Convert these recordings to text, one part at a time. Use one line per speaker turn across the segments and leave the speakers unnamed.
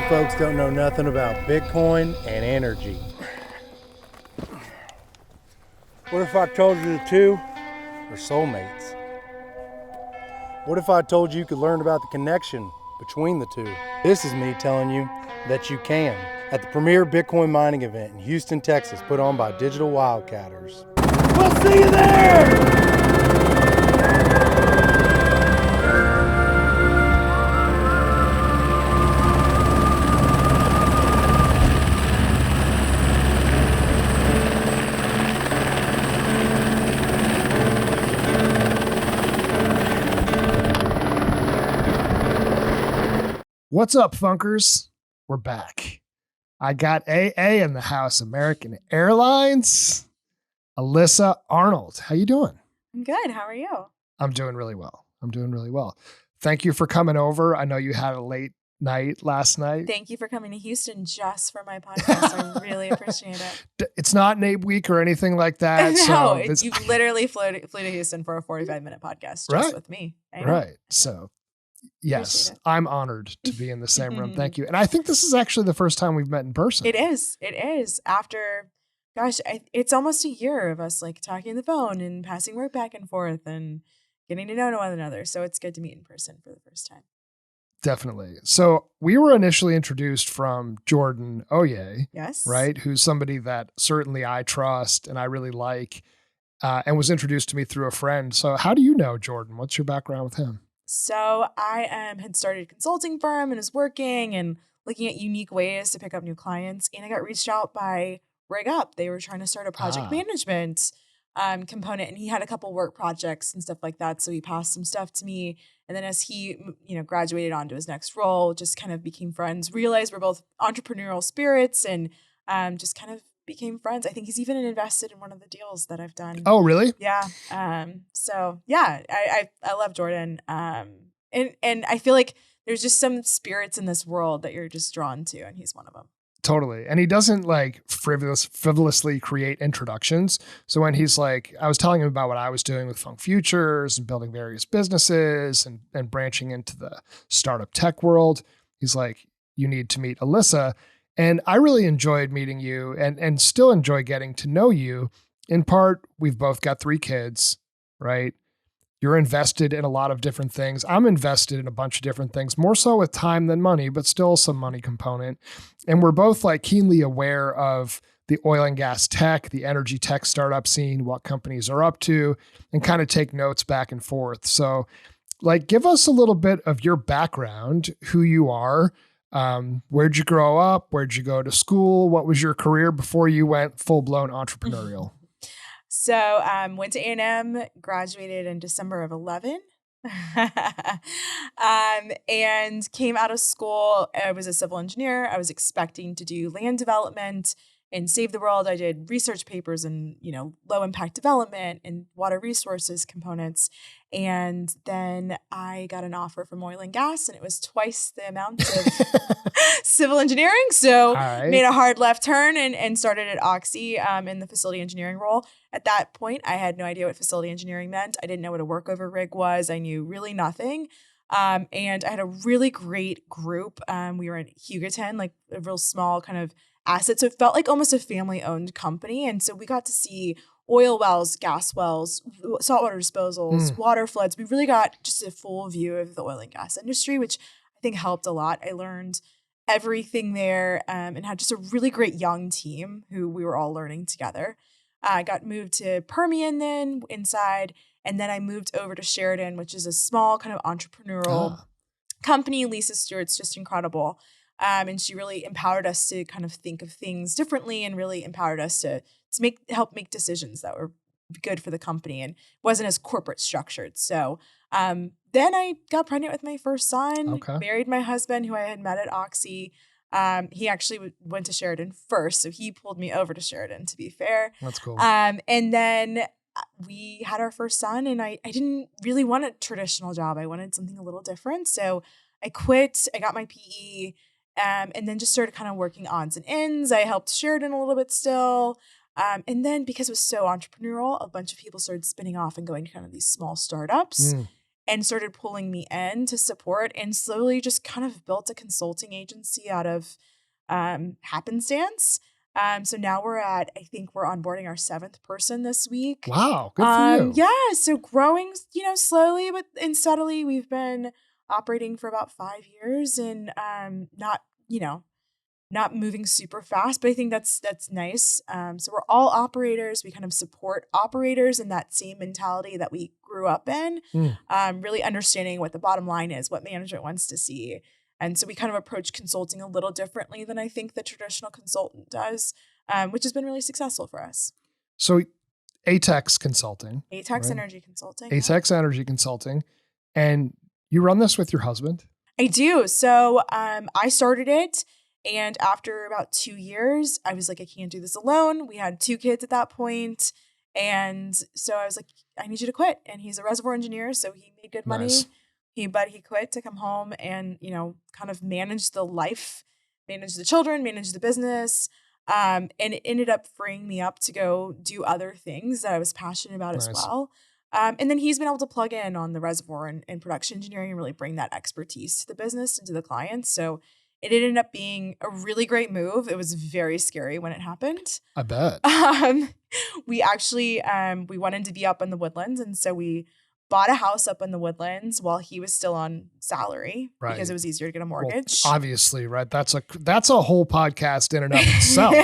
folks don't know nothing about Bitcoin and energy. What if I told you the two are soulmates? What if I told you could learn about the connection between the two? This is me telling you that you can at the premier Bitcoin mining event in Houston, Texas, put on by Digital Wildcatters. We'll see you there!
What's up, Funkers? We're back. I got AA in the house, American Airlines. Alyssa Arnold. How you doing?
I'm good. How are you?
I'm doing really well. Thank you for coming over. I know you had a late night last night.
Thank you for coming to Houston just for my podcast. I really appreciate it.
It's not NABE week or anything like that.
No, you literally flew to Houston for a 45-minute podcast just with me.
Right. So yes, I'm honored to be in the same room. Thank you. And I think this is actually the first time we've met in person.
It is. After, gosh, it's almost a year of us like talking on the phone and passing work back and forth and getting to know one another. So it's good to meet in person for the first time.
Definitely. So we were initially introduced from Jordan Oye.
Yes.
Right. Who's somebody that certainly I trust and I really like, and was introduced to me through a friend. So how do you know Jordan? What's your background with him?
So I had started a consulting firm and was working and looking at unique ways to pick up new clients. And I got reached out by Rig Up. They were trying to start a project management component, and he had a couple work projects and stuff like that. So he passed some stuff to me. And then as he, graduated onto his next role, just kind of became friends, realized we're both entrepreneurial spirits and just kind of became friends. I think he's even invested in one of the deals that I've done.
Oh, really?
Yeah. So yeah, I love Jordan. And I feel like there's just some spirits in this world that you're just drawn to, and he's one of them.
Totally. And he doesn't like frivolously create introductions. So when he's like, I was telling him about what I was doing with Funk Futures and building various businesses and branching into the startup tech world, he's like, you need to meet Alyssa. And I really enjoyed meeting you and still enjoy getting to know you. In part, we've both got 3 kids, right? You're invested in a lot of different things. I'm invested in a bunch of different things, more so with time than money, but still some money component. And we're both like keenly aware of the oil and gas tech, the energy tech startup scene, what companies are up to, and kind of take notes back and forth. So like, give us a little bit of your background, who you are. Where'd you grow up? Where'd you go to school? What was your career before you went full-blown entrepreneurial?
So went to A&M, graduated in December of 11, and came out of school. I was a civil engineer. I was expecting to do land development and save the world. I did research papers and, low impact development and water resources components. And then I got an offer from oil and gas, and it was twice the amount of civil engineering. So made a hard left turn and started at Oxy in the facility engineering role. At that point, I had no idea what facility engineering meant. I didn't know what a workover rig was. I knew really nothing. And I had a really great group. We were in Hugoton, like a real small kind of asset. So it felt like almost a family-owned company. And so we got to see oil wells, gas wells, saltwater disposals, water floods. We really got just a full view of the oil and gas industry, which I think helped a lot. I learned everything there and had just a really great young team who we were all learning together. I got moved to Permian then inside, and then I moved over to Sheridan, which is a small kind of entrepreneurial company. Lisa Stewart's just incredible. And she really empowered us to kind of think of things differently and really empowered us to help make decisions that were good for the company and wasn't as corporate structured. So then I got pregnant with my first son, married my husband who I had met at Oxy. He actually went to Sheridan first, so he pulled me over to Sheridan, to be fair.
That's cool.
And then we had our first son, and I didn't really want a traditional job. I wanted something a little different. So I quit. I got my PE. And then just started kind of working odds and ends. I helped Sheridan a little bit still. And then because it was so entrepreneurial, a bunch of people started spinning off and going to kind of these small startups. and started pulling me in to support, and slowly just kind of built a consulting agency out of happenstance. So now I think we're onboarding our 7th person this week.
Wow. Good for you.
Yeah. So growing, slowly but and steadily. We've been operating for about 5 years and not moving super fast, but I think that's nice. So we're all operators. We kind of support operators in that same mentality that we grew up in, really understanding what the bottom line is, what management wants to see. And so we kind of approach consulting a little differently than I think the traditional consultant does, which has been really successful for us.
So ATEX Consulting.
ATEX
right?
Energy Consulting.
ATEX Energy Consulting. And you run this with your husband?
I do. So I started it. And after about 2 years, I was like, I can't do this alone. We had 2 kids at that point. And so I was like, I need you to quit. And he's a reservoir engineer, so he made good money.
Nice.
But he quit to come home and, kind of manage the life, manage the children, manage the business. And it ended up freeing me up to go do other things that I was passionate about as well. And then he's been able to plug in on the reservoir and production engineering and really bring that expertise to the business and to the clients. So it ended up being a really great move. It was very scary when it happened.
I bet.
We actually, we wanted to be up in the Woodlands. And so we bought a house up in the Woodlands while he was still on salary because it was easier to get a mortgage.
Well, obviously, right? That's a whole podcast in and of itself.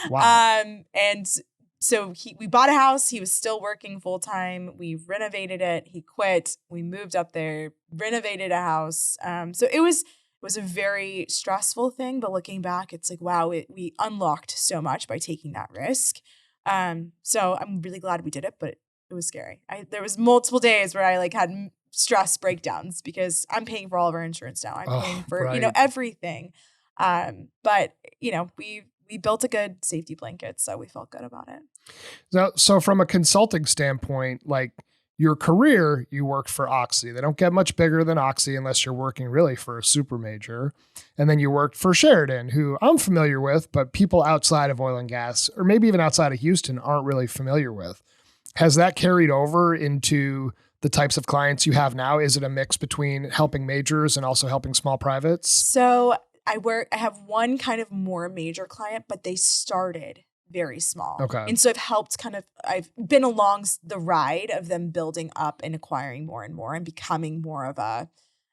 Wow.
And so we bought a house. He was still working full time. We renovated it. He quit. We moved up there, renovated a house. So it was a very stressful thing, but looking back, it's like, wow, we unlocked so much by taking that risk. So I'm really glad we did it, but it was scary. There was multiple days where I had stress breakdowns because I'm paying for all of our insurance now. I'm paying for, everything. But we built a good safety blanket, so we felt good about it.
So from a consulting standpoint, your career, you worked for Oxy. They don't get much bigger than Oxy unless you're working really for a super major. And then you worked for Sheridan, who I'm familiar with, but people outside of oil and gas, or maybe even outside of Houston, aren't really familiar with. Has that carried over into the types of clients you have now? Is it a mix between helping majors and also helping small privates?
So I have one kind of more major client, but they started very small.
Okay.
And so I've been along the ride of them building up and acquiring more and more and becoming more of I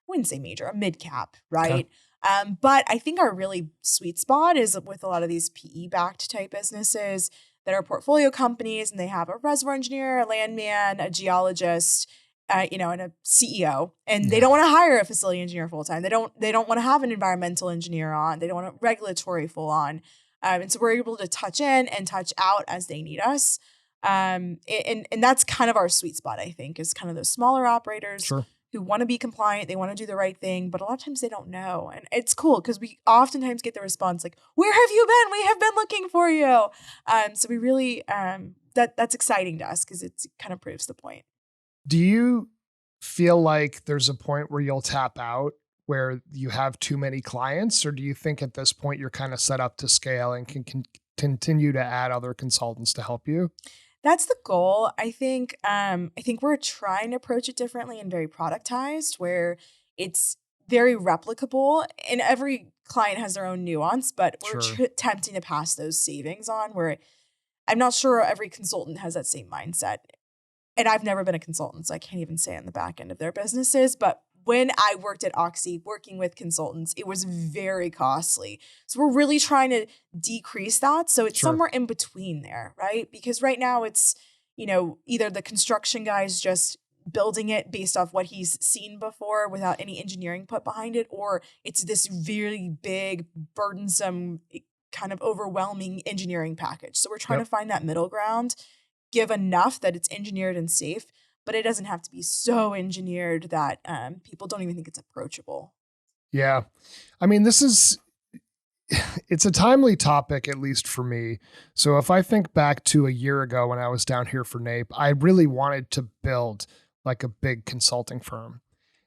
wouldn't say major, a mid cap, right? Okay. But I think our really sweet spot is with a lot of these PE-backed type businesses that are portfolio companies, and they have a reservoir engineer, a landman, a geologist, and a CEO, and they don't want to hire a facility engineer full time. They don't want to have an environmental engineer on. They don't want a regulatory full on. And so we're able to touch in and touch out as they need us. And that's kind of our sweet spot, I think, is kind of those smaller operators who want to be compliant. They want to do the right thing, but a lot of times they don't know. And it's cool because we oftentimes get the response like, where have you been? We have been looking for you. So we really, that's exciting to us because it kind of proves the point.
Do you feel like there's a point where you'll tap out where you have too many clients, or do you think at this point you're kind of set up to scale and can continue to add other consultants to help you?
That's the goal. I think we're trying to approach it differently and very productized, where it's very replicable, and every client has their own nuance, but we're attempting to pass those savings on, where I'm not sure every consultant has that same mindset. And I've never been a consultant, so I can't even say on the back end of their businesses, but when I worked at Oxy, working with consultants, it was very costly. So we're really trying to decrease that. So it's somewhere in between there, right? Because right now it's, either the construction guy's just building it based off what he's seen before without any engineering put behind it, or it's this really big, burdensome, kind of overwhelming engineering package. So we're trying to find that middle ground, give enough that it's engineered and safe, but it doesn't have to be so engineered that people don't even think it's approachable.
Yeah. I mean, it's a timely topic, at least for me. So if I think back to a year ago when I was down here for NAPE, I really wanted to build a big consulting firm.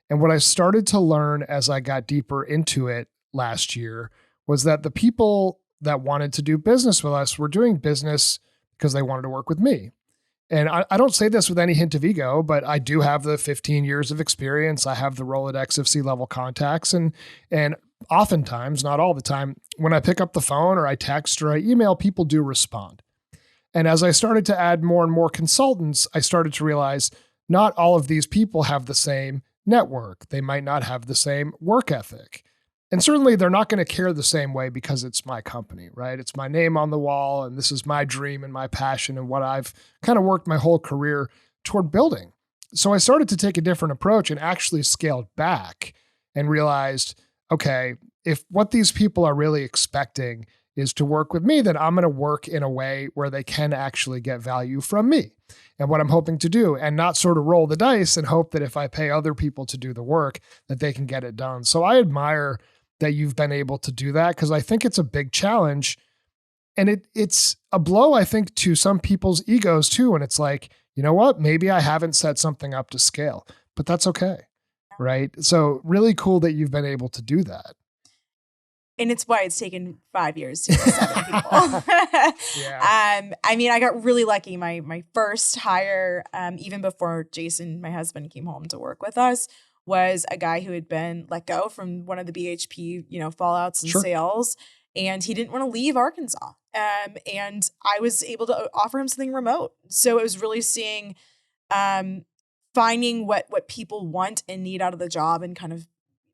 And what I started to learn as I got deeper into it last year was that the people that wanted to do business with us were doing business because they wanted to work with me. And I don't say this with any hint of ego, but I do have the 15 years of experience. I have the Rolodex of C-level contacts. And oftentimes, not all the time, when I pick up the phone or I text or I email, people do respond. And as I started to add more and more consultants, I started to realize not all of these people have the same network. They might not have the same work ethic. And certainly they're not going to care the same way because it's my company, right? It's my name on the wall, and this is my dream and my passion and what I've kind of worked my whole career toward building. So I started to take a different approach and actually scaled back and realized, okay, if what these people are really expecting is to work with me, then I'm going to work in a way where they can actually get value from me and what I'm hoping to do, and not sort of roll the dice and hope that if I pay other people to do the work, that they can get it done. So I admire that you've been able to do that, because I think it's a big challenge, and it's a blow, I think, to some people's egos too. And it's like, you know what, maybe I haven't set something up to scale, but that's okay. Right. So really cool that you've been able to do that.
And it's why it's taken 5 years to get 7 people.
Yeah.
I mean, I got really lucky. My first hire, even before Jason, my husband, came home to work with us, was a guy who had been let go from one of the BHP, fallouts in sales. And he didn't want to leave Arkansas. And I was able to offer him something remote. So it was really seeing, finding what people want and need out of the job and kind of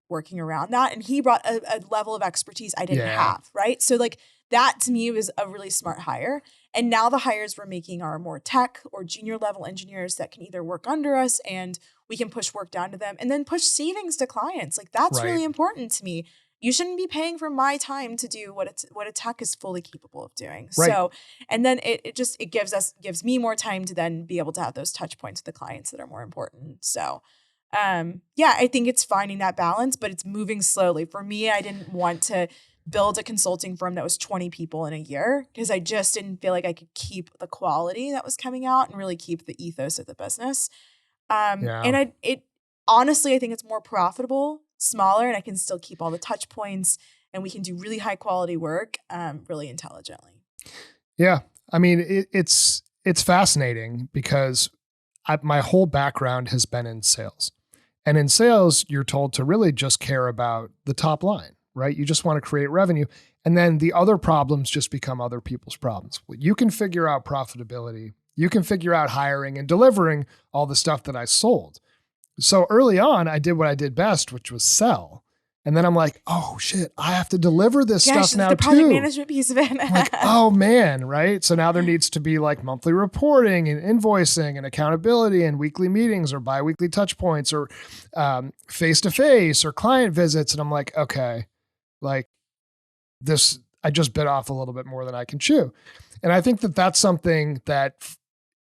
working around that. And he brought a level of expertise I didn't have, right? So like that to me was a really smart hire. And now the hires we're making are more tech or junior level engineers that can either work under us and we can push work down to them and then push savings to clients. Like that's really important to me. You shouldn't be paying for my time to do what a tech is fully capable of doing. Right. So, and then it gives me more time to then be able to have those touch points with the clients that are more important. So, I think it's finding that balance, but it's moving slowly. For me, I didn't want to build a consulting firm that was 20 people in a year because I just didn't feel like I could keep the quality that was coming out and really keep the ethos of the business. And it honestly, I think it's more profitable, smaller, and I can still keep all the touch points and we can do really high quality work, really intelligently.
Yeah. I mean, it's fascinating because my whole background has been in sales. And in sales, you're told to really just care about the top line, right? You just want to create revenue. And then the other problems just become other people's problems. You can figure out profitability. You can figure out hiring and delivering all the stuff that I sold. So early on, I did what I did best, which was sell. And then I'm like, oh shit, I have to deliver this stuff now too.
The project management piece of it.
I'm like, oh man, right? So now there needs to be like monthly reporting and invoicing and accountability and weekly meetings or biweekly touch points or face-to-face or client visits. And I'm like, okay, like this, I just bit off a little bit more than I can chew. And I think that that's something that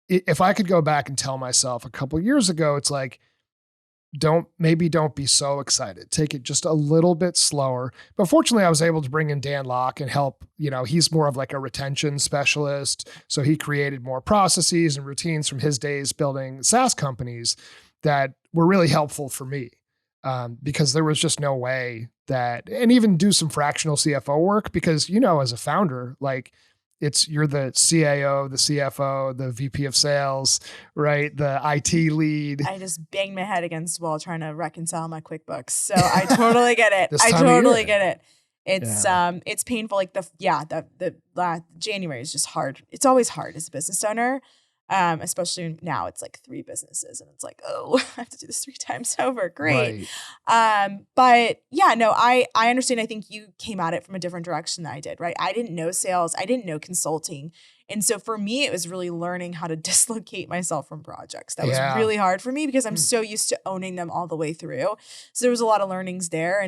if I could go back and tell myself a couple of years ago, it's like, don't be so excited. Take it just a little bit slower. But fortunately, I was able to bring in Dan Locke and help, he's more of like a retention specialist. So he created more processes and routines from his days building SaaS companies that were really helpful for me. Because there was just no way and even do some fractional CFO work because, as a founder, like you're the CAO, the CFO, the VP of sales, right? The IT lead.
I just banged my head against the wall trying to reconcile my QuickBooks. So I totally get it. I totally get it. It's painful. Like the January is just hard. It's always hard as a business owner. Especially now it's like 3 businesses and it's like, oh, I have to do this 3 times over. Great. Right. But yeah, no, I understand. I think you came at it from a different direction than I did, right? I didn't know sales. I didn't know consulting. And so for me, it was really learning how to dislocate myself from projects. That was really hard for me because I'm so used to owning them all the way through. So there was a lot of learnings there.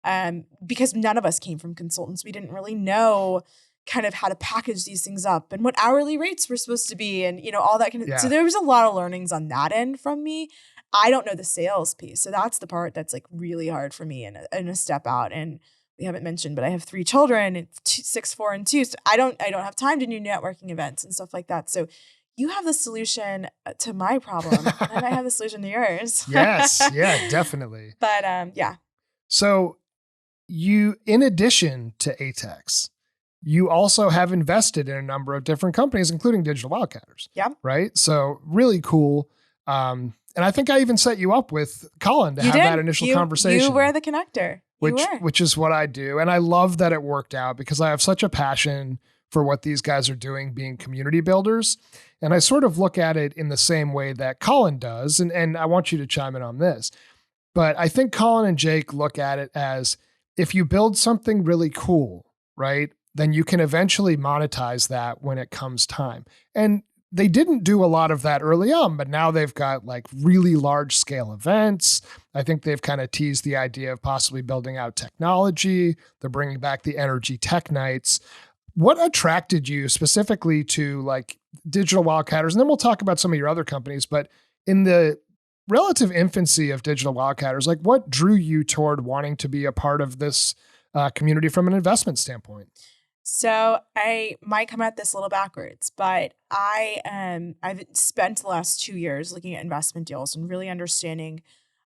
And because none of us came from consultants, we didn't really know kind of how to package these things up and what hourly rates were supposed to be and, all that kind of, so there was a lot of learnings on that end from me. I don't know the sales piece. So that's the part that's like really hard for me and a step out. And we haven't mentioned, but I have 3 children, it's 6, 4, and 2. So I don't have time to do networking events and stuff like that. So you have the solution to my problem and I have the solution to yours.
Yes. Yeah, definitely.
But yeah.
So in addition to ATEX, you also have invested in a number of different companies, including Digital Wildcatters.
Yeah.
Right. So really cool. And I think I even set you up with Colin to have that initial conversation.
You were the connector.
Which is what I do. And I love that it worked out because I have such a passion for what these guys are doing, being community builders. And I sort of look at it in the same way that Colin does. And I want you to chime in on this. But I think Colin and Jake look at it as if you build something really cool, right, then you can eventually monetize that when it comes time. And they didn't do a lot of that early on, but now they've got like really large scale events. I think they've kind of teased the idea of possibly building out technology. They're bringing back the energy tech nights. What attracted you specifically to like Digital Wildcatters? And then we'll talk about some of your other companies, but in the relative infancy of Digital Wildcatters, like what drew you toward wanting to be a part of this community from an investment standpoint?
So I might come at this a little backwards, but I've spent the last 2 years looking at investment deals and really understanding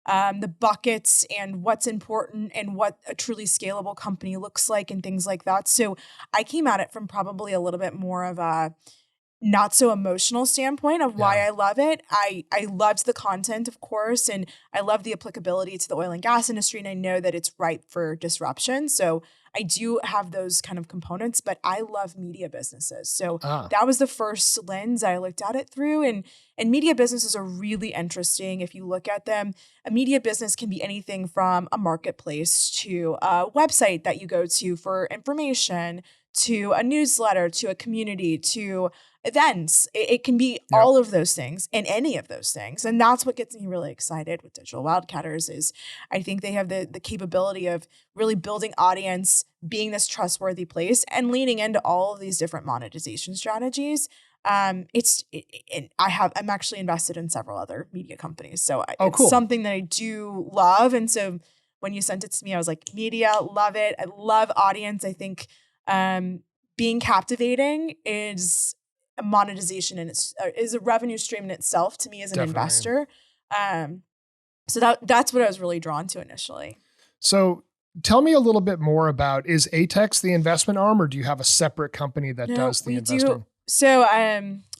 the buckets and what's important and what a truly scalable company looks like and things like that. So I came at it from probably a little bit more of a not so emotional standpoint of why I love it. I loved the content, of course, and I love the applicability to the oil and gas industry, and I know that it's ripe for disruption. So I do have those kind of components, but I love media businesses. So that was the first lens I looked at it through. And media businesses are really interesting. If you look at them, a media business can be anything from a marketplace to a website that you go to for information, to a newsletter, to a community, to events. It can be all of those things and any of those things. And that's what gets me really excited with Digital Wildcatters is I think they have the capability of really building audience, being this trustworthy place and leaning into all of these different monetization strategies. I'm actually invested in several other media companies. So it's something that I do love. And so when you sent it to me, I was like, media, love it. I love audience. I think being captivating is a monetization and is a revenue stream in itself to me as an investor. So that's what I was really drawn to initially.
So tell me a little bit more about, is Atex the investment arm or do you have a separate company that does the investing?
So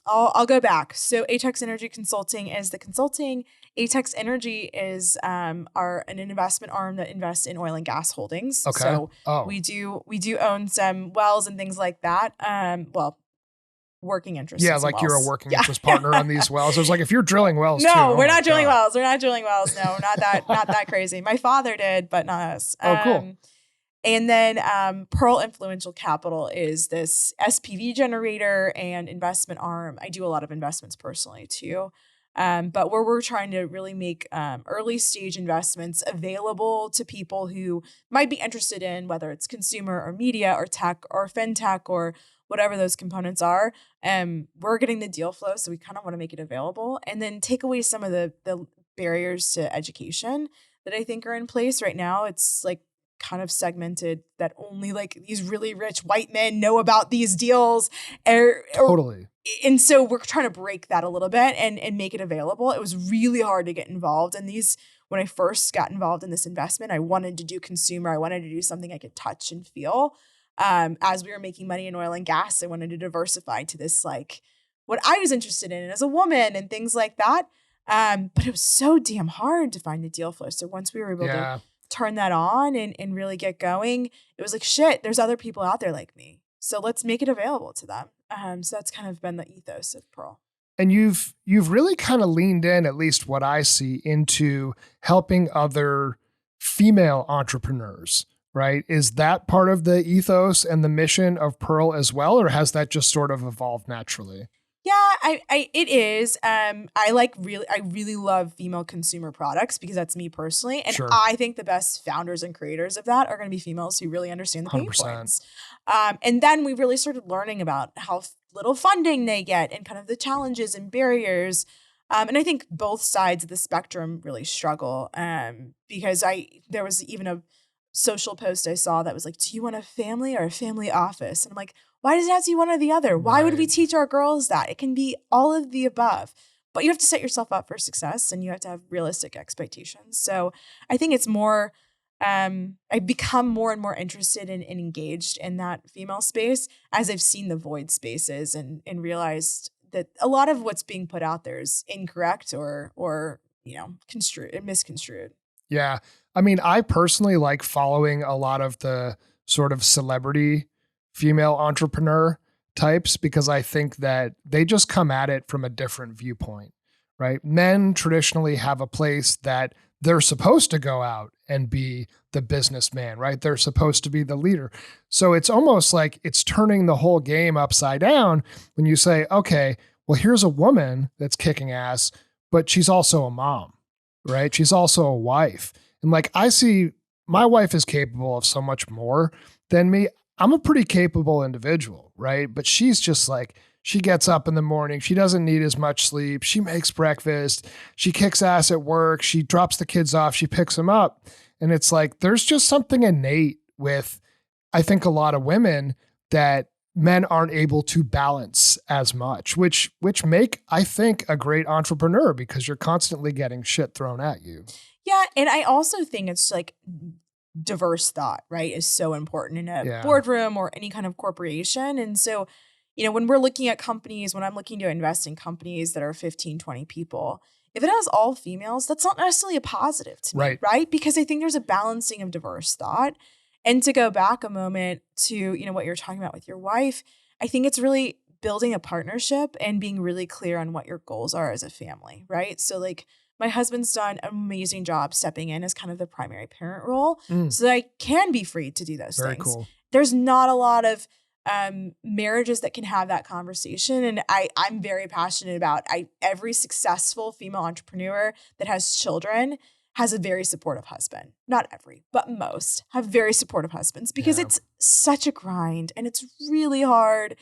I'll go back. So Atex Energy Consulting is the consulting. Atex Energy is an investment arm that invests in oil and gas holdings.
Okay.
So we do own some wells and things like that. Working interest.
Yeah, like wells. You're a working interest partner on these wells. I was like, if you're drilling wells,
no, we're not drilling wells. We're not drilling wells. No, not that crazy. My father did, but not us.
Oh, cool.
And then Pearl Influential Capital is this SPV generator and investment arm. I do a lot of investments personally too. But where we're trying to really make early stage investments available to people who might be interested in whether it's consumer or media or tech or fintech or whatever those components are. We're getting the deal flow, so we kind of want to make it available and then take away some of the barriers to education that I think are in place right now. It's like kind of segmented that only like these really rich white men know about these deals.
Totally.
And so we're trying to break that a little bit and make it available. It was really hard to get involved in these. When I first got involved in this investment, I wanted to do consumer. I wanted to do something I could touch and feel. As we were making money in oil and gas, I wanted to diversify to this, like what I was interested in as a woman and things like that. But it was so damn hard to find the deal flow. So once we were able to turn that on and really get going, it was like, shit, there's other people out there like me. So let's make it available to them. So that's kind of been the ethos of Pearl.
And you've really kind of leaned in, at least what I see, into helping other female entrepreneurs. Right? Is that part of the ethos and the mission of Pearl as well, or has that just sort of evolved naturally?
Yeah, it is. I really love female consumer products because that's me personally, and I think the best founders and creators of that are going to be females who really understand the pain
100%.
points. And then we really started learning about how little funding they get and kind of the challenges and barriers. And I think both sides of the spectrum really struggle because there was even a social post I saw that was like, do you want a family or a family office? And I'm like, why does it have to be one or the other? Why would we teach our girls that? It can be all of the above, but you have to set yourself up for success and you have to have realistic expectations. So I think it's more I've become more and more interested and engaged in that female space as I've seen the void spaces and realized that a lot of what's being put out there is incorrect or construed and misconstrued.
Yeah. I mean, I personally like following a lot of the sort of celebrity female entrepreneur types because I think that they just come at it from a different viewpoint, right? Men traditionally have a place that they're supposed to go out and be the businessman, right? They're supposed to be the leader. So it's almost like it's turning the whole game upside down when you say, okay, well, here's a woman that's kicking ass, but she's also a mom, right? She's also a wife. And like, I see my wife is capable of so much more than me. I'm a pretty capable individual, right? But she's just like, she gets up in the morning. She doesn't need as much sleep. She makes breakfast. She kicks ass at work. She drops the kids off. She picks them up. And it's like, there's just something innate with, I think, a lot of women that men aren't able to balance as much, which make, I think, a great entrepreneur because you're constantly getting shit thrown at you.
Yeah. And I also think it's like diverse thought, right, is so important in a boardroom or any kind of corporation. And so, when we're looking at companies, when I'm looking to invest in companies that are 15, 20 people, if it has all females, that's not necessarily a positive to me, right? Because I think there's a balancing of diverse thought. And to go back a moment to, what you're talking about with your wife, I think it's really building a partnership and being really clear on what your goals are as a family, right? So like my husband's done an amazing job stepping in as kind of the primary parent role so that I can be free to do those
Very
things.
Cool.
There's not a lot of marriages that can have that conversation. And I'm very passionate about every successful female entrepreneur that has children has a very supportive husband. Not every, but most have very supportive husbands because it's such a grind and it's really hard.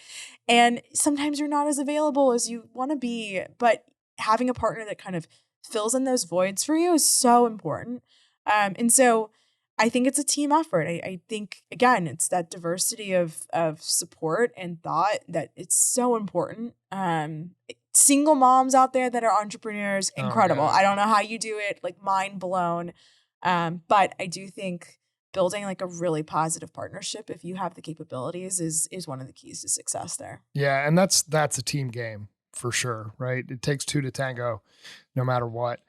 And sometimes you're not as available as you want to be, but having a partner that kind of fills in those voids for you is so important. And so I think it's a team effort. I think, again, it's that diversity of support and thought that it's so important. Single moms out there that are entrepreneurs, incredible. I don't know how you do it, like mind blown. But I do think building like a really positive partnership, if you have the capabilities, is one of the keys to success there.
Yeah, and that's a team game for sure, right? It takes two to tango, no matter what.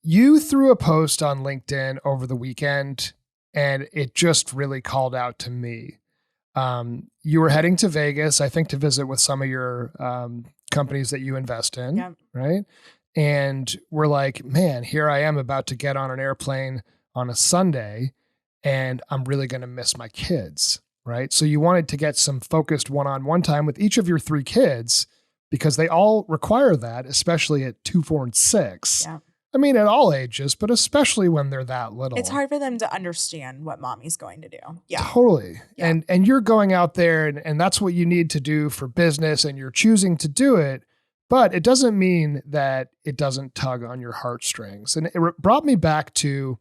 You threw a post on LinkedIn over the weekend, and it just really called out to me. You were heading to Vegas, I think, to visit with some of your companies that you invest in, right? And we're like, man, here I am about to get on an airplane on a Sunday, and I'm really going to miss my kids, right? So you wanted to get some focused one-on-one time with each of your three kids because they all require that, especially at 2, 4, and 6. Yeah. I mean, at all ages, but especially when they're that little.
It's hard for them to understand what mommy's going to do. Yeah.
Totally. Yeah. And you're going out there and that's what you need to do for business and you're choosing to do it, but it doesn't mean that it doesn't tug on your heartstrings. And it brought me back to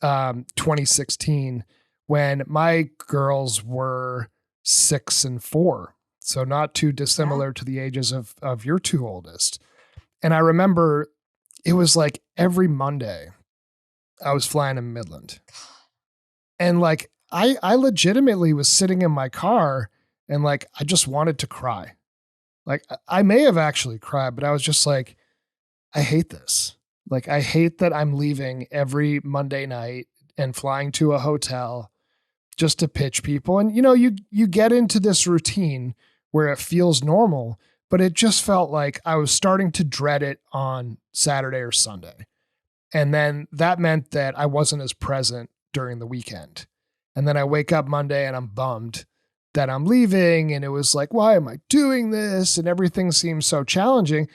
2016 when my girls were 6 and 4. So not too dissimilar to the ages of your two oldest. And I remember it was like every Monday I was flying to Midland. And like, I legitimately was sitting in my car and like, I just wanted to cry. Like I may have actually cried, but I was just like, I hate this. Like, I hate that I'm leaving every Monday night and flying to a hotel just to pitch people. And you get into this routine where it feels normal, but it just felt like I was starting to dread it on Saturday or Sunday. And then that meant that I wasn't as present during the weekend. And then I wake up Monday and I'm bummed that I'm leaving. And it was like, why am I doing this? And everything seems so challenging.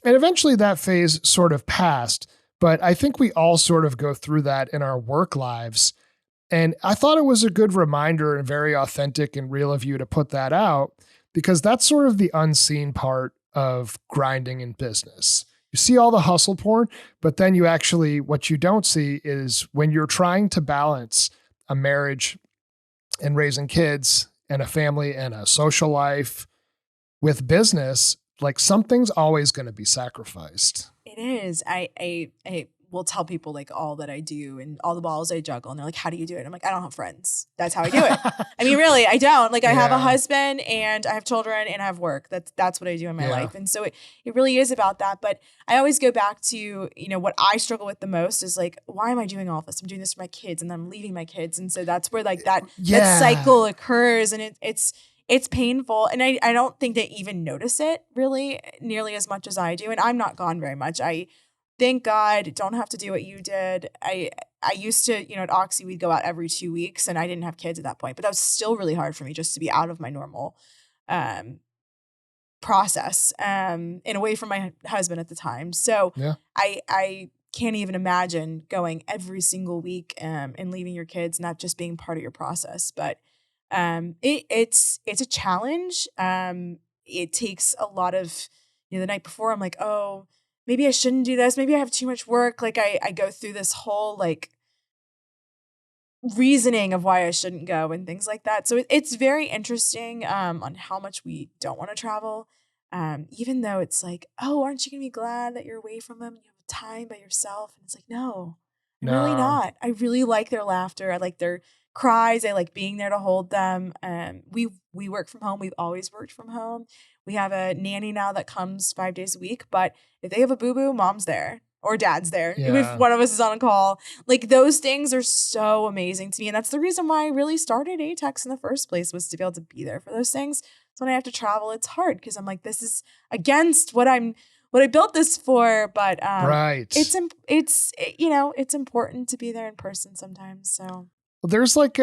And eventually that phase sort of passed. But I think we all sort of go through that in our work lives. And I thought it was a good reminder and very authentic and real of you to put that out, because that's sort of the unseen part of grinding in business. You see all the hustle porn, but then what you don't see is when you're trying to balance a marriage and raising kids and a family and a social life with business, like something's always going to be sacrificed.
It is. I will tell people like all that I do and all the balls I juggle. And they're like, how do you do it? I'm like, I don't have friends. That's how I do it. I mean, really, I don't. Like I have a husband and I have children and I have work. That's what I do in my life. And so it really is about that. But I always go back to, you know, what I struggle with the most is like, why am I doing all this? I'm doing this for my kids and then I'm leaving my kids. And so that's where like that cycle occurs, and it's painful. And I don't think they even notice it really nearly as much as I do. And I'm not gone very much. I thank God don't have to do what you did. I used to, you know, at Oxy, we'd go out every 2 weeks and I didn't have kids at that point, but that was still really hard for me just to be out of my normal process and away from my husband at the time. So I can't even imagine going every single week and leaving your kids, not just being part of your process, but it's a challenge. It takes a lot of, you know, the night before I'm like, oh, maybe I shouldn't do this. Maybe I have too much work. Like I go through this whole like reasoning of why I shouldn't go and things like that. So it's very interesting on how much we don't want to travel. Even though it's like, oh, aren't you going to be glad that you're away from them? You have time by yourself. And it's like, no, I'm really not. I really like their laughter. I like their cries. I like being there to hold them. We work from home. We've always worked from home. We have a nanny now that comes 5 days a week, but if they have a boo-boo, mom's there or dad's there. If one of us is on a call, like those things are so amazing to me. And that's the reason why I really started ATEX in the first place, was to be able to be there for those things. So when I have to travel, it's hard because I'm like, this is against what I built this for. But it's you know, it's important to be there in person sometimes. So
there's like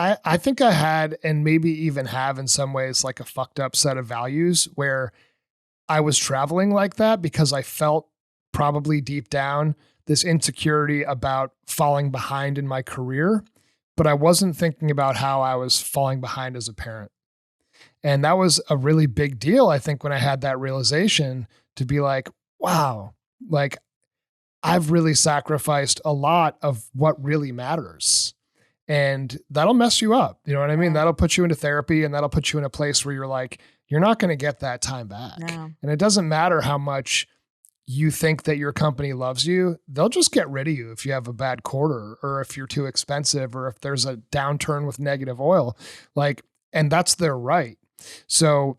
I think I had, and maybe even have in some ways, like a fucked up set of values where I was traveling like that because I felt probably deep down this insecurity about falling behind in my career, but I wasn't thinking about how I was falling behind as a parent. And that was a really big deal, I think, when I had that realization to be like, wow, like I've really sacrificed a lot of what really matters. And that'll mess you up. You know what I mean? That'll put you into therapy, and that'll put you in a place where you're like, you're not going to get that time back.
No.
And it doesn't matter how much you think that your company loves you. They'll just get rid of you if you have a bad quarter, or if you're too expensive, or if there's a downturn with negative oil, like, and that's their right. So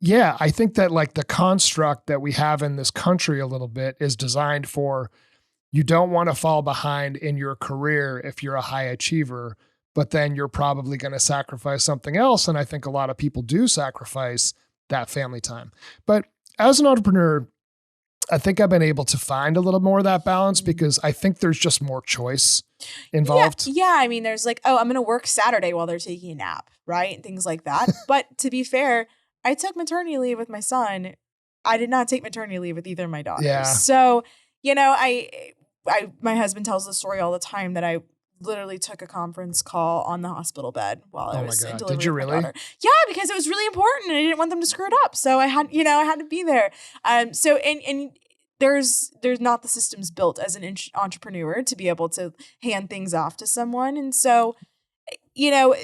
yeah, I think that like the construct that we have in this country a little bit is designed for, you don't want to fall behind in your career if you're a high achiever, but then you're probably going to sacrifice something else. And I think a lot of people do sacrifice that family time. But as an entrepreneur, I think I've been able to find a little more of that balance because I think there's just more choice involved.
Yeah. I mean, there's like, oh, I'm going to work Saturday while they're taking a nap, right? And things like that. But to be fair, I took maternity leave with my son. I did not take maternity leave with either of my daughters.
Yeah.
So, you know, my husband tells the story all the time that I literally took a conference call on the hospital bed while I was in delivery.
Did you
with my
really?
daughter. Yeah, because it was really important and I didn't want them to screw it up. So I had to be there. So there's not the systems built as an entrepreneur to be able to hand things off to someone. And so, you know,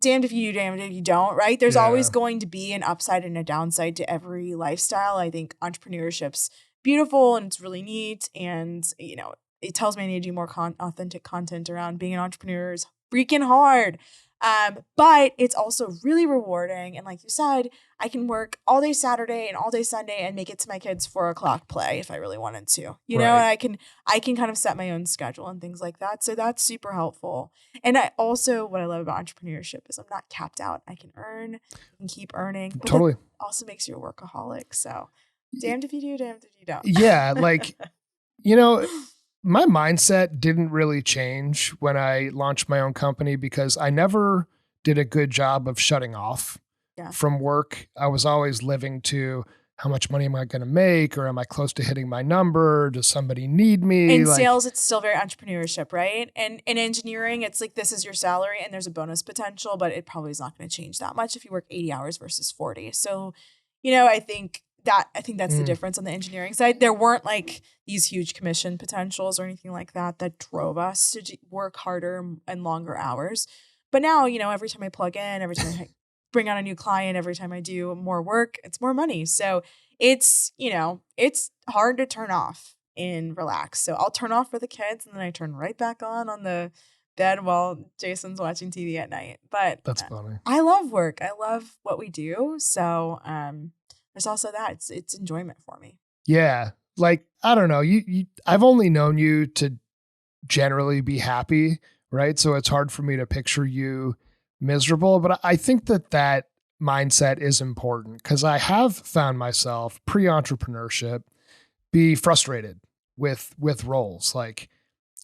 damned if you do, damned if you don't, right? There's always going to be an upside and a downside to every lifestyle. I think entrepreneurship's beautiful and it's really neat. And, you know, it tells me I need to do more authentic content around being an entrepreneur is freaking hard. But it's also really rewarding. And like you said, I can work all day Saturday and all day Sunday and make it to my kids' 4:00 play if I really wanted to, you know, and I can kind of set my own schedule and things like that. So that's super helpful. And what I love about entrepreneurship is I'm not capped out. I can earn, I can keep earning. But
Totally.
it also makes you a workaholic. So damned if you do, damned if you don't.
Yeah. Like, you know, my mindset didn't really change when I launched my own company because I never did a good job of shutting off from work. I was always living to how much money am I going to make, or am I close to hitting my number? Does somebody need me?
In sales, it's still very entrepreneurship, right? And in engineering, it's like this is your salary and there's a bonus potential, but it probably is not going to change that much if you work 80 hours versus 40. So, you know, I think that's the difference on the engineering side. There weren't like these huge commission potentials or anything like that drove us to work harder and longer hours. But now, you know, every time I plug in, every time I bring on a new client, every time I do more work, it's more money. So it's, you know, it's hard to turn off. and relax. So I'll turn off for the kids and then I turn right back on the bed while Jason's watching TV at night. But
That's funny.
I love work. I love what we do. So there's also that. It's enjoyment for me.
Yeah. Like, I don't know. I've only known you to generally be happy, right? So it's hard for me to picture you miserable, but I think that mindset is important because I have found myself pre-entrepreneurship be frustrated with roles, like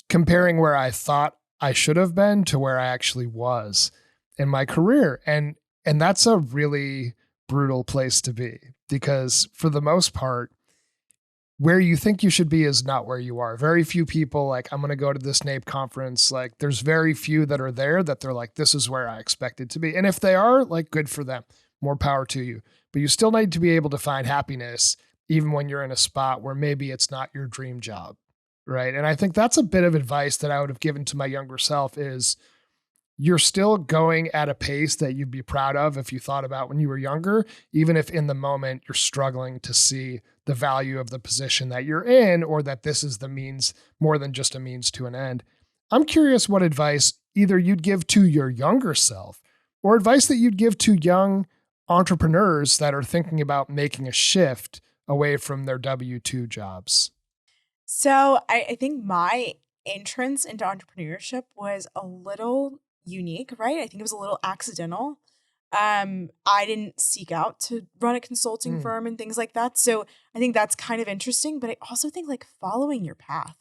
comparing where I thought I should have been to where I actually was in my career. And that's a really brutal place to be because for the most part, where you think you should be is not where you are. Very few people like, I'm going to go to this NAPE conference. Like there's very few that are there that they're like, this is where I expected to be. And if they are, like, good for them, more power to you, but you still need to be able to find happiness even when you're in a spot where maybe it's not your dream job. Right. And I think that's a bit of advice that I would have given to my younger self is you're still going at a pace that you'd be proud of if you thought about when you were younger, even if in the moment you're struggling to see the value of the position that you're in, or that this is the means more than just a means to an end. I'm curious what advice either you'd give to your younger self or advice that you'd give to young entrepreneurs that are thinking about making a shift away from their W-2 jobs.
So I think my entrance into entrepreneurship was a little unique, right? I think it was a little accidental. I didn't seek out to run a consulting firm and things like that. So I think that's kind of interesting, but I also think like following your path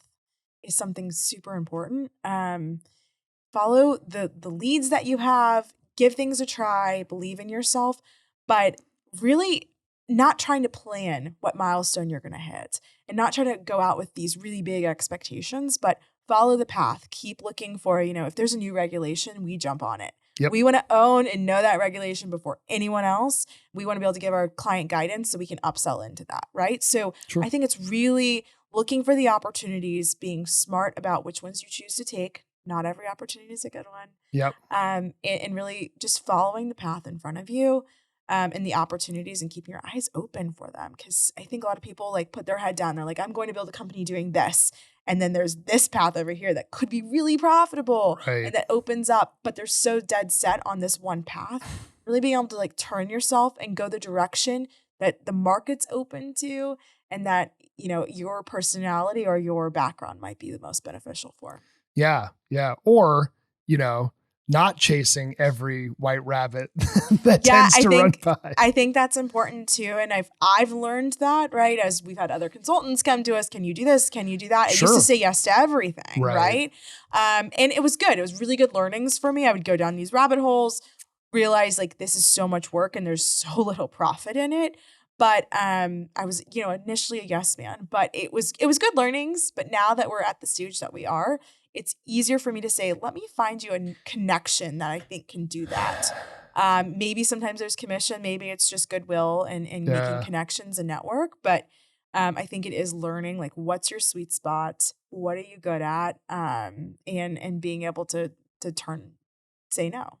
is something super important. Follow the leads that you have, give things a try, believe in yourself, but really not trying to plan what milestone you're going to hit and not try to go out with these really big expectations, but follow the path. Keep looking for, if there's a new regulation, we jump on it. Yep. We want to own and know that regulation before anyone else. We want to be able to give our client guidance so we can upsell into that, right? So I think it's really looking for the opportunities, being smart about which ones you choose to take. Not every opportunity is a good one.
Yep.
And really just following the path in front of you. And the opportunities and keeping your eyes open for them. Because I think a lot of people like put their head down. They're like, I'm going to build a company doing this. And then there's this path over here that could be really profitable and that opens up. But they're so dead set on this one path. Really being able to like turn yourself and go the direction that the market's open to and that, your personality or your background might be the most beneficial for.
Yeah. Yeah. Or, not chasing every white rabbit that tends to run by.
I think that's important too. And I've learned that, right? As we've had other consultants come to us, can you do this? Can you do that? I used to say yes to everything, right? And it was good. It was really good learnings for me. I would go down these rabbit holes, realize like this is so much work and there's so little profit in it. But I was, initially a yes man, but it was good learnings. But now that we're at the stage that we are, it's easier for me to say, let me find you a connection that I think can do that. Maybe sometimes there's commission, maybe it's just goodwill and making connections and network. But I think it is learning like what's your sweet spot, what are you good at, and being able to say no.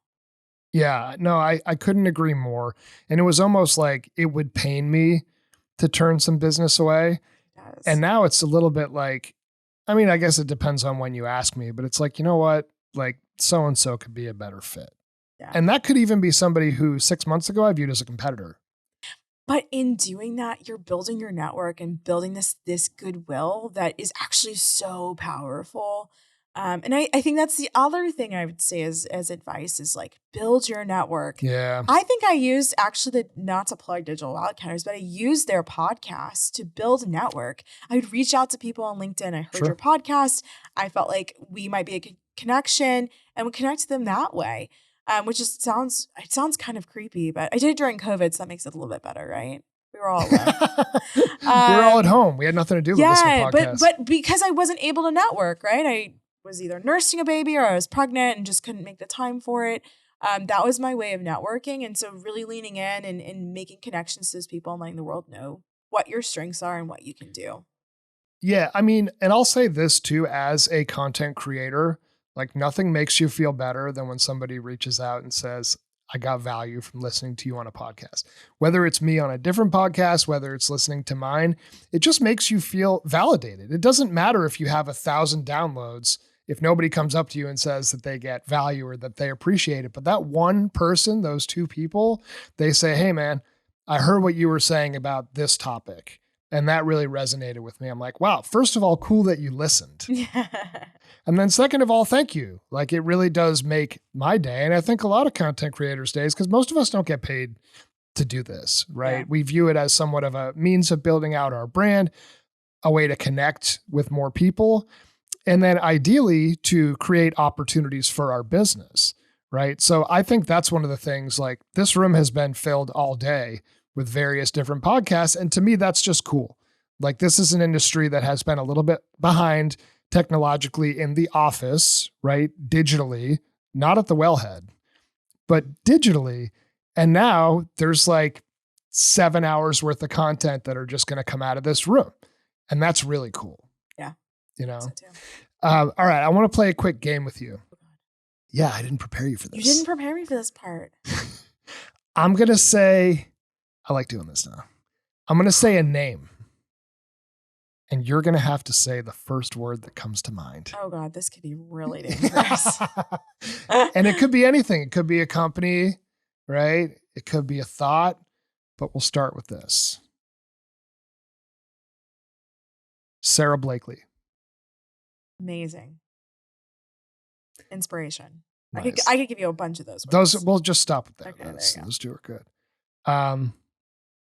Yeah, no, I couldn't agree more. And it was almost like it would pain me to turn some business away. And now it's a little bit like, I guess it depends on when you ask me, but it's like, you know what? Like so-and-so could be a better fit. Yeah. And that could even be somebody who 6 months ago I viewed as a competitor.
But in doing that, you're building your network and building this goodwill that is actually so powerful. And I think that's the other thing I would say as advice is like build your network.
Yeah.
I think I used actually not to plug Digital Wildcatters, but I used their podcast to build a network. I would reach out to people on LinkedIn. I heard your podcast. I felt like we might be a connection and would connect to them that way. Which sounds kind of creepy, but I did it during COVID, so that makes it a little bit better, right? We were all alone.
We were all at home. We had nothing to do with this podcast.
But because I wasn't able to network, right? I was either nursing a baby or I was pregnant and just couldn't make the time for it. That was my way of networking. And so really leaning in and making connections to those people and letting the world know what your strengths are and what you can do.
Yeah. And I'll say this too, as a content creator, like nothing makes you feel better than when somebody reaches out and says, I got value from listening to you on a podcast. Whether it's me on a different podcast, whether it's listening to mine, it just makes you feel validated. It doesn't matter if you have 1,000 downloads, if nobody comes up to you and says that they get value or that they appreciate it. But that one person, those two people, they say, hey man, I heard what you were saying about this topic. And that really resonated with me. I'm like, wow, first of all, cool that you listened. And then second of all, thank you. Like it really does make my day. And I think a lot of content creators' days, because most of us don't get paid to do this, right?
Yeah.
We view it as somewhat of a means of building out our brand, a way to connect with more people, and then ideally to create opportunities for our business, right? So I think that's one of the things, like this room has been filled all day with various different podcasts. And to me, that's just cool. Like this is an industry that has been a little bit behind technologically in the office, right? Digitally, not at the wellhead, but digitally. And now there's like 7 hours worth of content that are just going to come out of this room. And that's really cool.
Yeah.
You know?
So too.
All right. I want to play a quick game with you. Yeah. I didn't prepare you for this.
You didn't prepare me for this part.
I'm going to say, I like doing this now. I'm going to say a name. And you're going to have to say the first word that comes to mind.
Oh God, this could be really dangerous.
And it could be anything. It could be a company, right? It could be a thought, but we'll start with this. Sarah Blakely.
Amazing. Inspiration.
Nice.
I could give you a bunch of those words.
We'll just stop with that.
Okay, there you go.
Those two are good.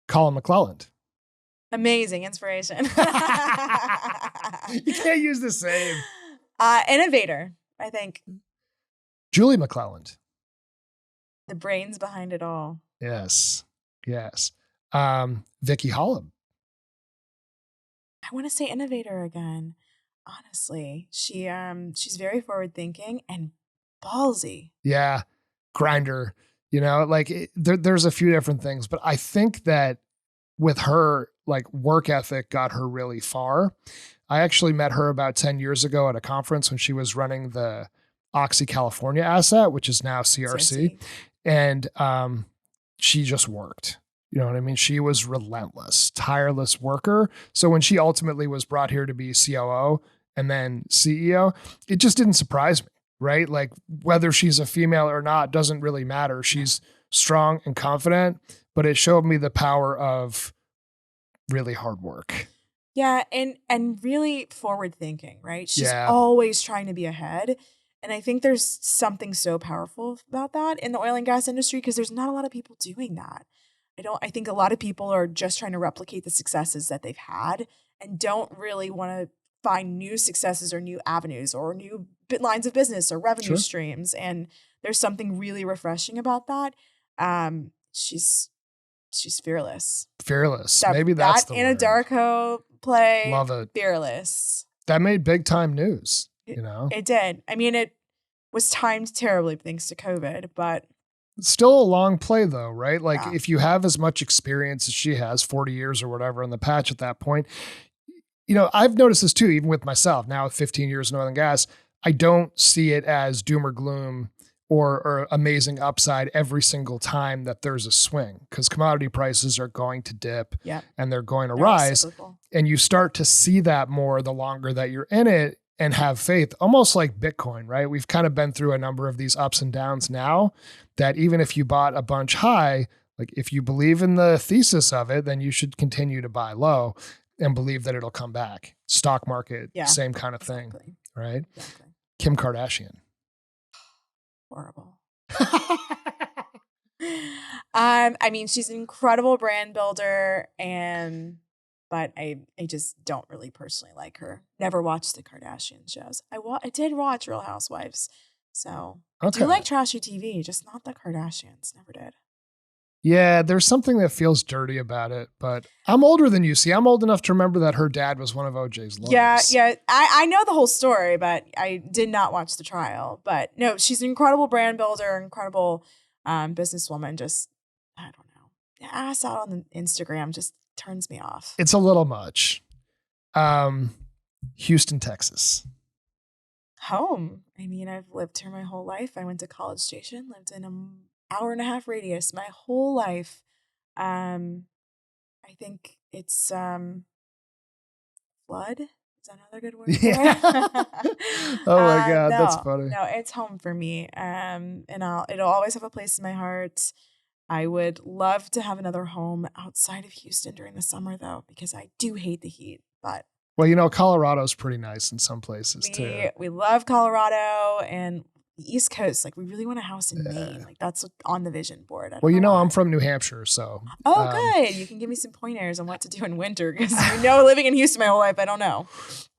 Colin McClelland.
Amazing. Inspiration.
You can't use the same.
Innovator, I think.
Julie McClelland.
The brains behind it all.
Yes. Vicky Hollum.
I want to say innovator again. Honestly, she's very forward thinking and ballsy.
Yeah. Grinder. You know, like there's a few different things, but I think that with her, like work ethic got her really far. I actually met her about 10 years ago at a conference when she was running the Oxy California asset, which is now CRC. And she just worked. You know what I mean? She was relentless, tireless worker. So when she ultimately was brought here to be COO and then CEO, it just didn't surprise me, right? Like whether she's a female or not doesn't really matter. She's strong and confident, but it showed me the power of really hard work.
Yeah, and really forward thinking, right? She's always trying to be ahead. And I think there's something so powerful about that in the oil and gas industry because there's not a lot of people doing that. I think a lot of people are just trying to replicate the successes that they've had and don't really want to find new successes or new avenues or new lines of business or revenue streams. And there's something really refreshing about that. She's fearless.
Fearless. Maybe that's the word.
Anadarko play.
Love it.
Fearless.
That made big time news, you know?
It did. I mean, it was timed terribly thanks to COVID, but
it's still a long play though, right? Like if you have as much experience as she has, 40 years or whatever in the patch at that point, you know, I've noticed this too, even with myself now with 15 years in oil and gas, I don't see it as doom or gloom or amazing upside every single time that there's a swing because commodity prices are going to dip and they're going to rise. Cyclical. And you start to see that more the longer that you're in it and have faith, almost like Bitcoin, right? We've kind of been through a number of these ups and downs now that even if you bought a bunch high, like if you believe in the thesis of it, then you should continue to buy low and believe that it'll come back. Stock market, same kind of thing, right? Exactly. Kim Kardashian.
Horrible. I mean, she's an incredible brand builder, but I just don't really personally like her. Never watched the Kardashian shows. I did watch Real Housewives, so I do like trashy TV, just not the Kardashians. Never did.
Yeah, there's something that feels dirty about it, but I'm older than you. See, I'm old enough to remember that her dad was one of OJ's lawyers.
Yeah. I know the whole story, but I did not watch the trial. But no, she's an incredible brand builder, incredible businesswoman. Just, I don't know. The ass out on the Instagram just turns me off.
It's a little much. Houston, Texas.
Home. I mean, I've lived here my whole life. I went to College Station, lived in a hour-and-a-half radius my whole life. I think it's flood. Is that another good word for
Yeah.
it?
Oh my God, that's funny.
No, it's home for me. And it'll always have a place in my heart. I would love to have another home outside of Houston during the summer, though, because I do hate the heat. But
Well, you know, Colorado's pretty nice in some places too.
we love Colorado and the East Coast. Like, we really want a house in Maine. Like, that's on the vision board. I don't
Well, you know,
why.
I'm from New Hampshire, so.
Oh, good. You can give me some pointers on what to do in winter, because living in Houston my whole life, I don't know.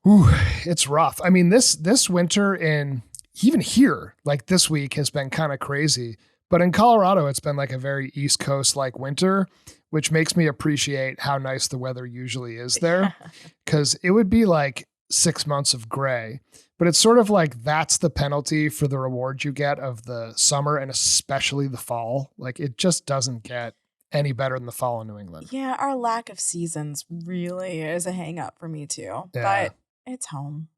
Ooh, it's rough. I mean, this winter and even here, like this week has been kind of crazy. But in Colorado, it's been like a very East Coast like winter, which makes me appreciate how nice the weather usually is there. Because it would be like 6 months of gray. But it's sort of like that's the penalty for the reward you get of the summer and especially the fall. Like it just doesn't get any better than the fall in New England.
Yeah, our lack of seasons really is a hang up for me too.
Yeah.
But it's home.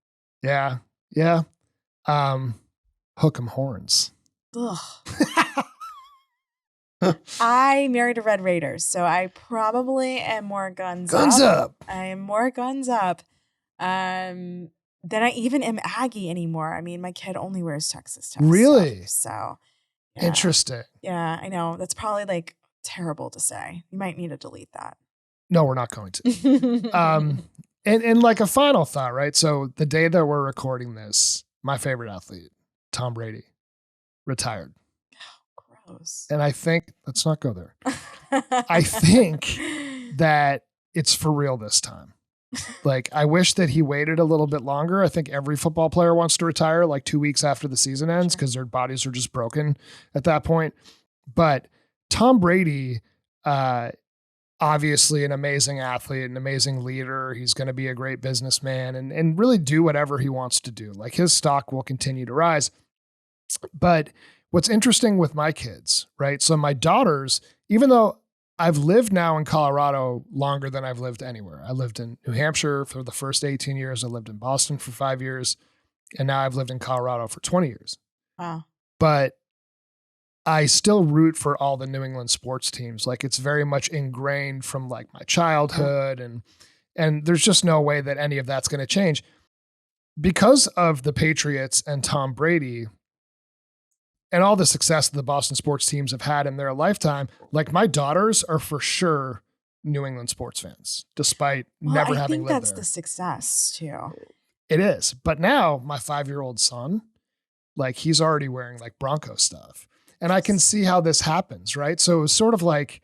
Yeah. Yeah. Hook 'em horns.
Ugh. I married a Red Raiders, so I probably am more guns
up.
I am more guns up. Than I even am Aggie anymore. I mean, my kid only wears Texas Tech.
Really?
So yeah.
Interesting.
Yeah, I know. That's probably like terrible to say. You might need to delete that.
No, we're not going to. And like a final thought, right? So the day that we're recording this, my favorite athlete, Tom Brady, retired.
Gross.
And I think, let's not go there. I think that it's for real this time. Like, I wish that he waited a little bit longer. I think every football player wants to retire like 2 weeks after the season ends because their bodies are just broken at that point. But Tom Brady, obviously an amazing athlete, an amazing leader. He's going to be a great businessman and really do whatever he wants to do. Like his stock will continue to rise. But what's interesting with my kids, right? So my daughters, even though I've lived now in Colorado longer than I've lived anywhere. I lived in New Hampshire for the first 18 years. I lived in Boston for 5 years. And now I've lived in Colorado for 20 years.
Wow.
But I still root for all the New England sports teams. Like it's very much ingrained from like my childhood and there's just no way that any of that's going to change. Because of the Patriots and Tom Brady, and all the success that the Boston sports teams have had in their lifetime, like my daughters are for sure New England sports fans, despite never having lived there. I think
that's the success too.
It is. But now my 5-year-old son, like he's already wearing like Bronco stuff. And I can see how this happens, right? So it was sort of like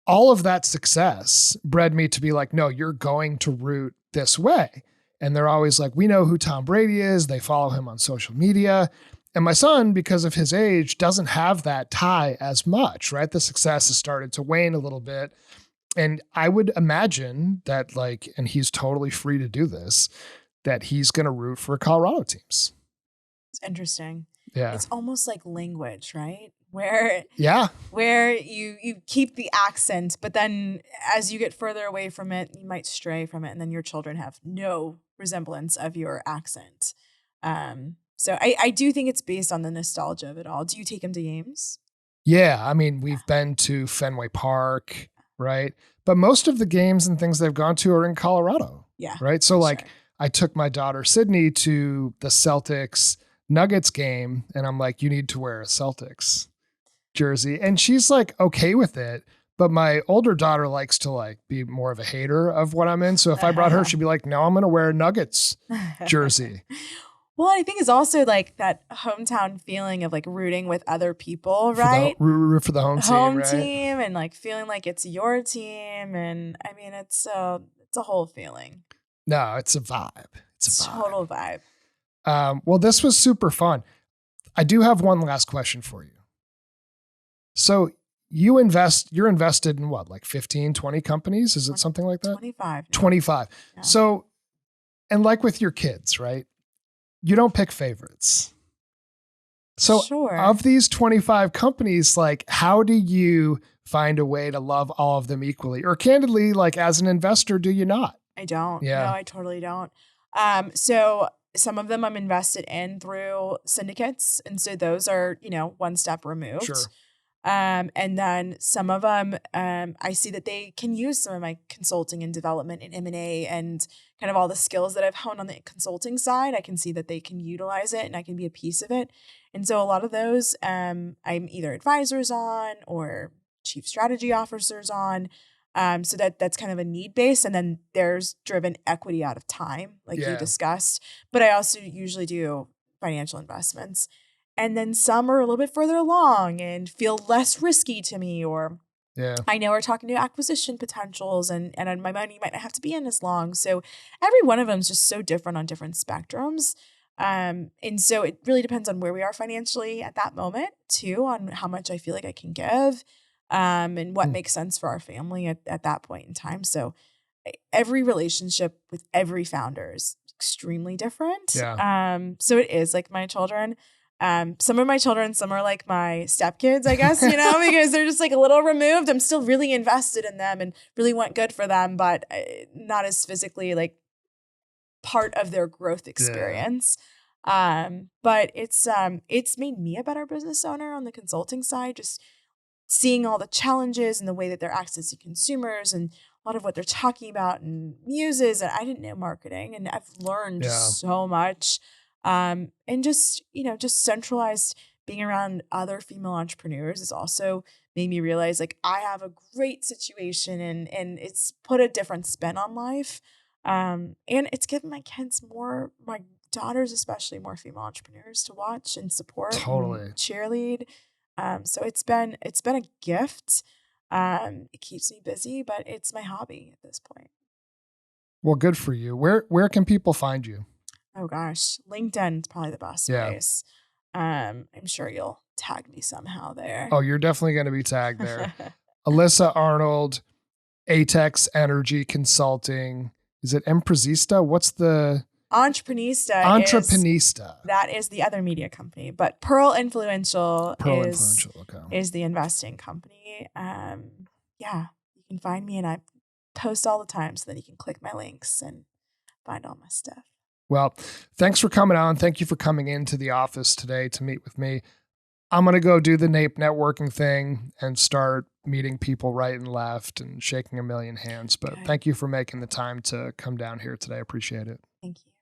all of that success bred me to be like, no, you're going to root this way. And they're always like, we know who Tom Brady is. They follow him on social media. And my son, because of his age, doesn't have that tie as much, right? The success has started to wane a little bit. And I would imagine that like, and he's totally free to do this, that he's going to root for Colorado teams.
It's interesting.
Yeah.
It's almost like language, right? Where you keep the accent, but then as you get further away from it, you might stray from it. And then your children have no resemblance of your accent. So I do think it's based on the nostalgia of it all. Do you take them to games?
Yeah. I mean, we've been to Fenway Park, right? But most of the games and things they've gone to are in Colorado.
Yeah.
Right. So like I took my daughter Sydney to the Celtics Nuggets game and I'm like, you need to wear a Celtics jersey. And she's like, okay with it. But my older daughter likes to like be more of a hater of what I'm in. So if I brought her, she'd be like, no, I'm going to wear a Nuggets jersey.
Well, I think it's also like that hometown feeling of like rooting with other people, right?
For the home team, right?
Team and like feeling like it's your team. And I mean, it's a whole feeling.
No, it's a vibe. It's a vibe.
Total vibe.
Well, this was super fun. I do have one last question for you. So you're invested in what, like 15, 20 companies? Is it something like that?
25.
25. Yeah. So, and like with your kids, right? You don't pick favorites. So of these 25 companies, like how do you find a way to love all of them equally? Or candidly, like as an investor, do you not?
I don't.
Yeah.
No, I totally don't. So some of them I'm invested in through syndicates. And so those are, one step removed.
Sure.
And then some of them, I see that they can use some of my consulting and development and M&A and kind of all the skills that I've honed on the consulting side. I can see that they can utilize it and I can be a piece of it. And so a lot of those, I'm either advisors on or chief strategy officers on. So that's kind of a need base. And then there's driven equity out of time, like you discussed. But I also usually do financial investments. And then some are a little bit further along and feel less risky to me, or I know we're talking to acquisition potentials and my money might not have to be in as long. So every one of them is just so different on different spectrums. And so it really depends on where we are financially at that moment too, on how much I feel like I can give, and what makes sense for our family at that point in time. So every relationship with every founder is extremely different. So it is like my children. Some of my children, some are like my stepkids, I guess, because they're just like a little removed. I'm still really invested in them and really want good for them, but not as physically like part of their growth experience. But it's made me a better business owner on the consulting side, just seeing all the challenges and the way that they're accessing consumers and a lot of what they're talking about and muses. And I didn't know marketing, and I've learned so much. And just centralized being around other female entrepreneurs has also made me realize like I have a great situation and it's put a different spin on life. And it's given my daughters especially, more female entrepreneurs to watch and support and cheerlead. So it's been a gift. It keeps me busy, but it's my hobby at this point.
Well, good for you. Where can people find you?
Oh gosh, LinkedIn is probably the best place. I'm sure you'll tag me somehow there.
Oh, you're definitely going to be tagged there. Alyssa Arnold, Atex Energy Consulting. Is it Empresista? What's the
Entreprenista? That is the other media company, but Pearl Influential is the investing company. You can find me, and I post all the time, so then you can click my links and find all my stuff.
Well, thanks for coming on. Thank you for coming into the office today to meet with me. I'm going to go do the NAPE networking thing and start meeting people right and left and shaking a million hands. But thank you for making the time to come down here today. I appreciate it.
Thank you.